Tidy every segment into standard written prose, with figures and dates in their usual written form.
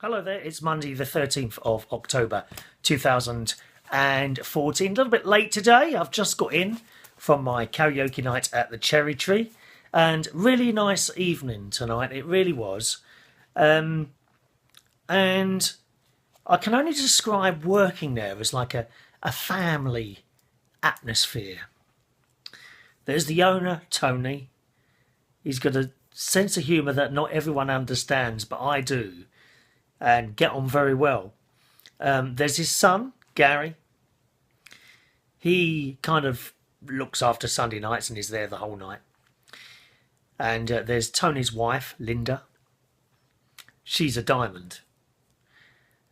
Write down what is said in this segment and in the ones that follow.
Hello there, it's Monday the 13th of October 2014. A little bit late today. I've just got in from my karaoke night at the Cherry Tree and really nice evening tonight. It really was. And I can only describe working there as like a family atmosphere. There's the owner, Tony. He's got a sense of humour that not everyone understands, but I do, and get on very well. There's his son, Gary. He kind of looks after Sunday nights and is there the whole night. And there's Tony's wife, Linda. She's a diamond.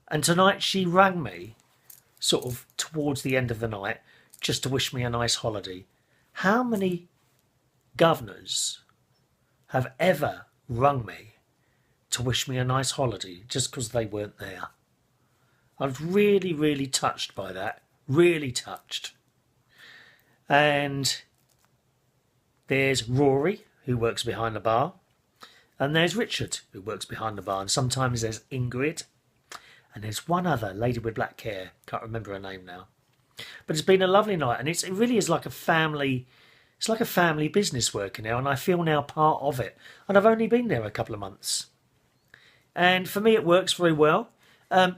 And tonight she rang me sort of towards the end of the night just to wish me a nice holiday. How many governors have ever rung me to wish me a nice holiday just because they weren't there? I was really, really touched by that. Really touched. And there's Rory, who works behind the bar. And there's Richard, who works behind the bar. And sometimes there's Ingrid. And there's one other lady with black hair. Can't remember her name now. But it's been a lovely night. And it really is like a family. It's like a family business working there. And I feel now part of it. And I've only been there a couple of months. And for me, it works very well.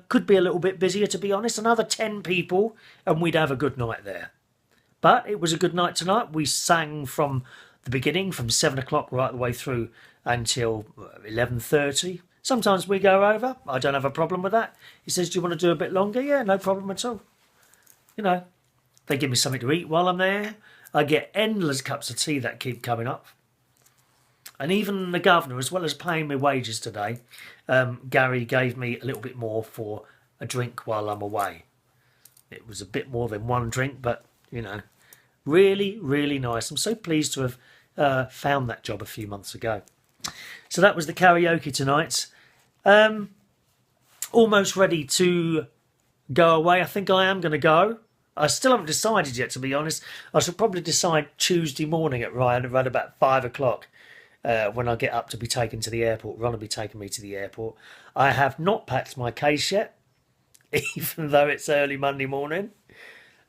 Could be a little bit busier, to be honest. Another 10 people and we'd have a good night there. But it was a good night tonight. We sang from the beginning, from 7 o'clock right the way through until 11:30. Sometimes we go over. I don't have a problem with that. He says, do you want to do a bit longer? Yeah, no problem at all. You know, they give me something to eat while I'm there. I get endless cups of tea that keep coming up. And even the governor, as well as paying me wages today, Gary gave me a little bit more for a drink while I'm away. It was a bit more than one drink, but, you know, really, really nice. I'm so pleased to have found that job a few months ago. So that was the karaoke tonight. Almost ready to go away. I think I am going to go. I still haven't decided yet, to be honest. I shall probably decide Tuesday morning at around about 5 o'clock when I get up to be taken to the airport. Ron will be taking me to the airport. I have not packed my case yet, even though it's early Monday morning,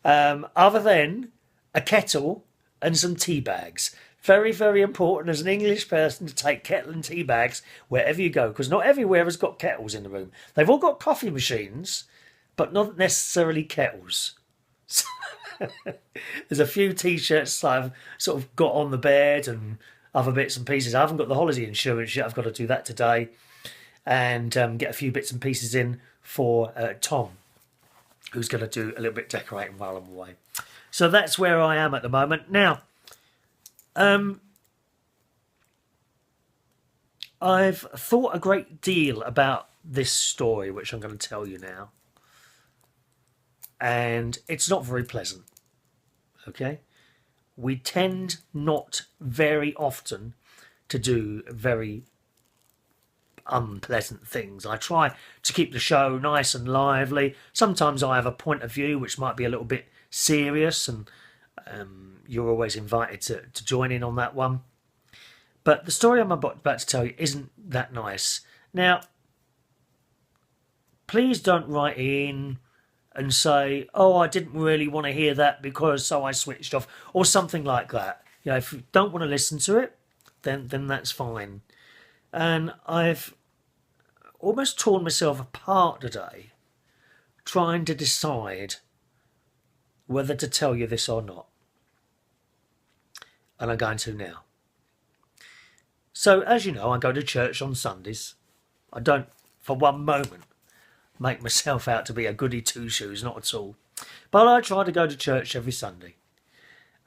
other than a kettle and some tea bags. Very, very important as an English person to take kettle and tea bags wherever you go, because not everywhere has got kettles in the room. They've all got coffee machines, but not necessarily kettles. There's a few T-shirts I've sort of got on the bed and other bits and pieces. I haven't got the holiday insurance yet. I've got to do that today and get a few bits and pieces in for Tom, who's going to do a little bit of decorating while I'm away. So that's where I am at the moment. Now, I've thought a great deal about this story, which I'm going to tell you now. And it's not very pleasant, okay? We tend not very often to do very unpleasant things. I try to keep the show nice and lively. Sometimes I have a point of view which might be a little bit serious, and you're always invited to join in on that one. But the story I'm about to tell you isn't that nice. Now, please don't write in and say, oh, I didn't really want to hear that because so I switched off, or something like that. You know, if you don't want to listen to it, then that's fine. And I've almost torn myself apart today trying to decide whether to tell you this or not. And I'm going to now. So, as you know, I go to church on Sundays. I don't, for one moment, make myself out to be a goody two-shoes, not at all. But I try to go to church every Sunday.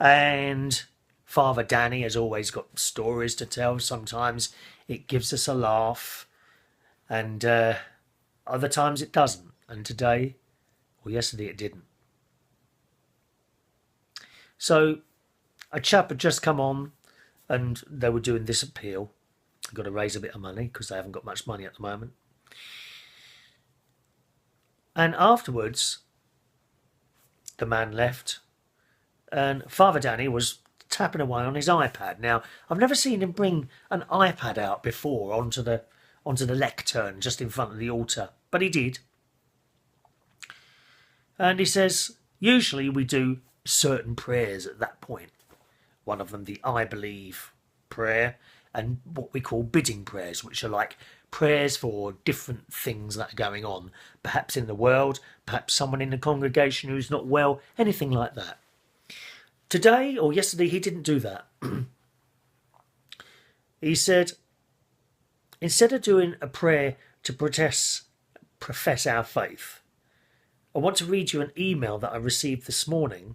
And Father Danny has always got stories to tell. Sometimes it gives us a laugh. And other times it doesn't. And today, or yesterday, it didn't. So a chap had just come on and they were doing this appeal. I've got to raise a bit of money because they haven't got much money at the moment. And afterwards, the man left and Father Danny was tapping away on his iPad. Now, I've never seen him bring an iPad out before onto the onto the lectern just in front of the altar, but he did. And he says, usually we do certain prayers at that point. One of them, the I believe prayer, and what we call bidding prayers, which are like prayers for different things that are going on, perhaps in the world, perhaps someone in the congregation who's not well, anything like that. Today or yesterday, he didn't do that. He said, instead of doing a prayer to profess our faith, I want to read you an email that I received this morning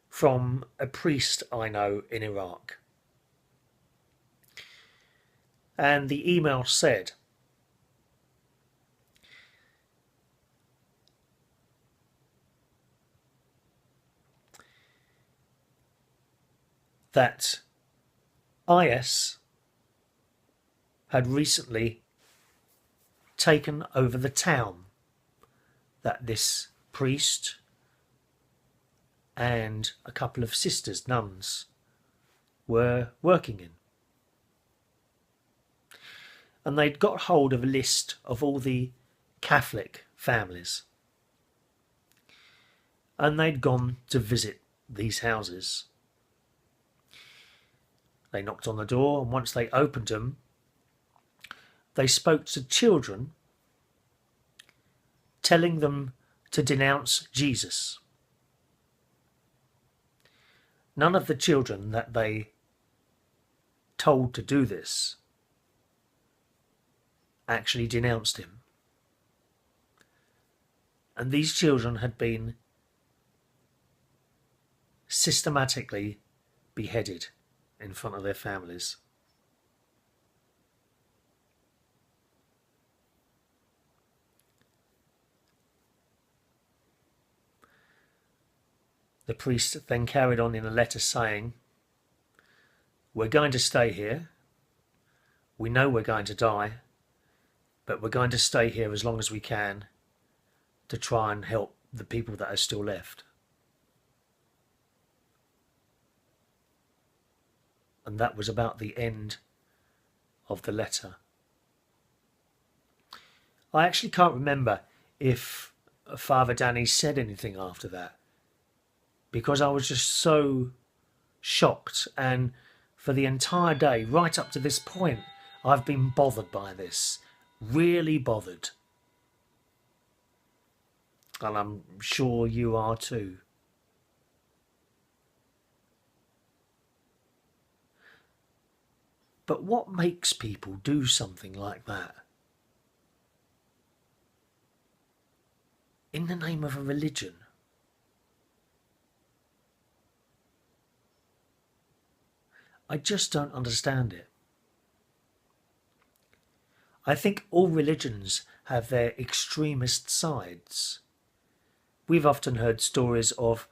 from a priest I know in Iraq. And the email said, that IS had recently taken over the town that this priest and a couple of sisters, nuns, were working in. And they'd got hold of a list of all the Catholic families. And they'd gone to visit these houses. They knocked on the door, and once they opened them, they spoke to children, telling them to denounce Jesus. None of the children that they told to do this actually denounced him. And these children had been systematically beheaded in front of their families. The priest then carried on in a letter saying, we're going to stay here. We know we're going to die, but we're going to stay here as long as we can to try and help the people that are still left. And that was about the end of the letter. I actually can't remember if Father Danny said anything after that, because I was just so shocked. And for the entire day, right up to this point, I've been bothered by this. Really bothered. And I'm sure you are too. But what makes people do something like that? In the name of a religion? I just don't understand it. I think all religions have their extremist sides. We've often heard stories of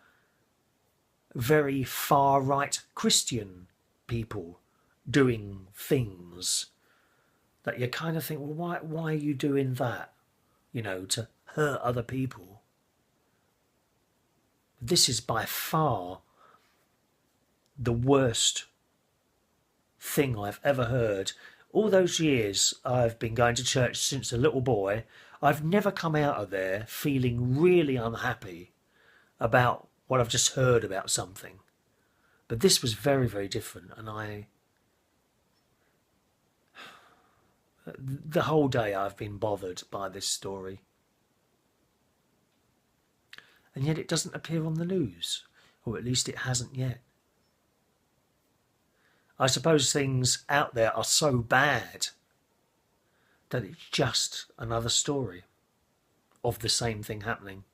very far-right Christian people doing things that you kind of think, well, why are you doing that? You know, to hurt other people. This is by far the worst thing I've ever heard. All those years I've been going to church since a little boy, I've never come out of there feeling really unhappy about what I've just heard about something. But this was very, very different, and the whole day I've been bothered by this story. And yet it doesn't appear on the news, or at least it hasn't yet. I suppose things out there are so bad that it's just another story of the same thing happening.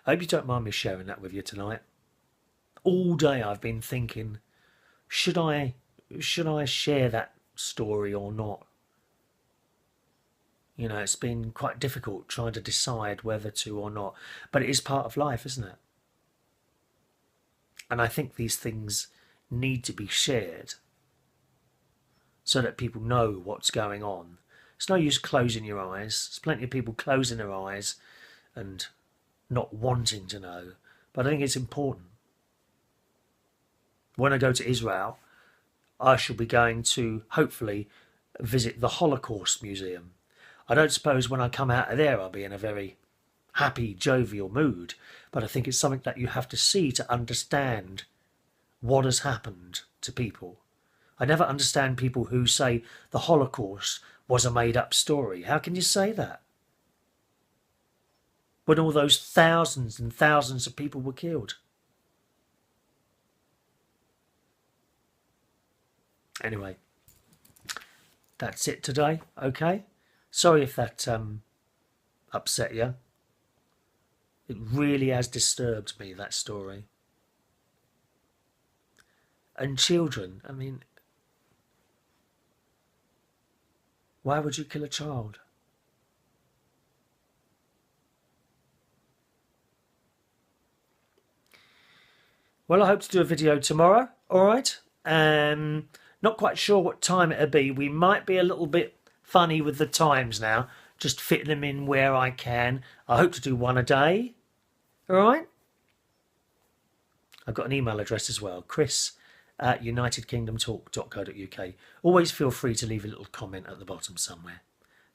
I hope you don't mind me sharing that with you tonight. All day I've been thinking, should I share that story or not? You know, it's been quite difficult trying to decide whether to or not. But it is part of life, isn't it? And I think these things need to be shared so that people know what's going on. It's no use closing your eyes. There's plenty of people closing their eyes and not wanting to know. But I think it's important. When I go to Israel, I shall be going to, hopefully, visit the Holocaust Museum. I don't suppose when I come out of there I'll be in a very happy, jovial mood, but I think it's something that you have to see to understand what has happened to people. I never understand people who say the Holocaust was a made-up story. How can you say that? When all those thousands and thousands of people were killed. Anyway, that's it today, okay? Sorry if that upset you. It really has disturbed me, that story. And children, I mean, why would you kill a child? Well, I hope to do a video tomorrow, all right? Not quite sure what time it'll be. We might be a little bit funny with the times now, just fitting them in where I can. I hope to do one a day, all right? I've got an email address as well, chris@unitedkingdomtalk.co.uk. Always feel free to leave a little comment at the bottom somewhere.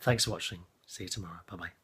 Thanks for watching. See you tomorrow. Bye-bye.